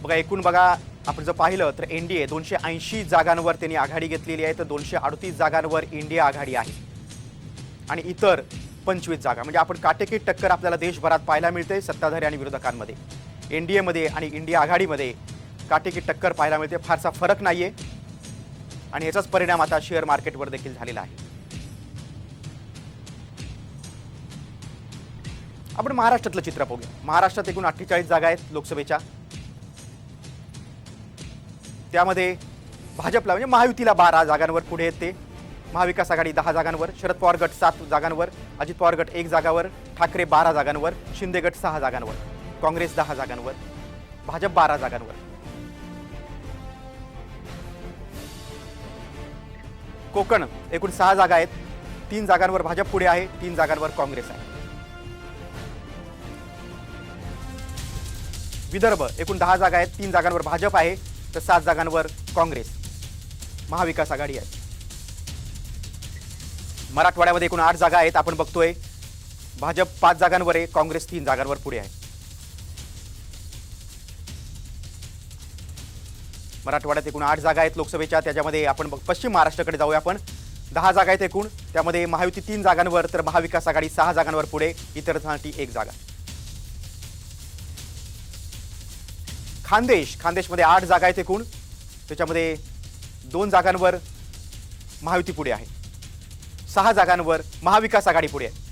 बघा एकूण बघा आपण जर पाहिलं तर एनडीए 280 जागांवर त्यांनी आघाडी घेतलेली आहे, तर 238 जागांवर इंडिया आघाडी आहे आणि इतर 25 जागा. म्हणजे आपण काटेकी टक्कर आपल्याला देशभरात पाहायला मिळते सत्ताधारी आणि विरोधकांमध्ये. एनडीएमध्ये आणि इंडिया आघाडीमध्ये काटेकी टक्कर पाहायला मिळते, फारसा फरक नाहीये आणि याचाच परिणाम आता शेअर मार्केटवर देखील झालेला आहे. आपण महाराष्ट्रातलं चित्र पाहूया. महाराष्ट्रात एकूण 48 जागा आहेत लोकसभेच्या. त्यामध्ये भाजपला म्हणजे महायुतीला 12 जागांवर पुढे आहेत ते. महाविकास आघाडी 10 जागांवर, शरद पवार गट 7 जागांवर, अजित पवार गट 1 जागावर, ठाकरे 12 जागांवर, शिंदे गट 6 जागांवर, काँग्रेस 10 जागांवर, भाजप 12 जागांवर. कोकण एकूण 6 जागा आहेत. 3 जागांवर भाजप पुढे आहे, 3 जागांवर काँग्रेस आहे. विदर्भ एकूण 10 जागा आहेत. 3 जागांवर भाजप आहे तर 7 जागांवर काँग्रेस महाविकास आघाडी आहे. मराठवाड्यामध्ये एकूण 8 जागा आहेत. आपण बघतोय भाजप 5 जागांवर आहे, काँग्रेस 3 जागांवर पुढे आहे. मराठवाड्यात एकूण 8 जागा आहेत लोकसभेच्या. त्याच्यामध्ये आपण पश्चिम महाराष्ट्राकडे जाऊया. आपण 10 जागा आहेत एकूण. त्यामध्ये महायुती 3 जागांवर तर महाविकास आघाडी 6 जागांवर पुढे, इतरांसाठी 1 जागा. खानदेशमध्ये 8 जागा आहेत एकूण. त्याच्यामध्ये 2 जागांवर महायुती पुढे आहे, 6 जागांवर महाविकास आघाडी पुढे आहे.